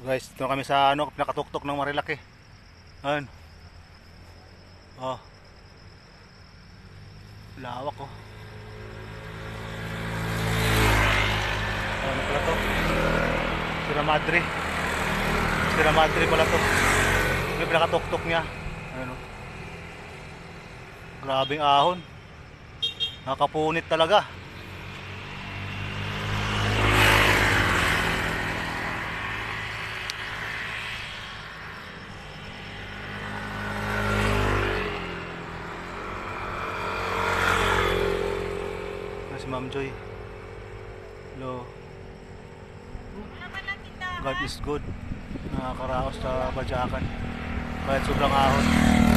Guys, dito kami sa ano, pinakatuktok ng Marilaki. Ayun. Oh. Lawak oh. Ano pala to? Sierra Madre. Sierra Madre pala to. Yung pinakatuktok niya. Ayun oh. Grabing ahon. Nakapunit talaga. Si Ma'am Joy. Hello. God is good. Nakakaraos sa badyakan. Kahit sobrang ahon.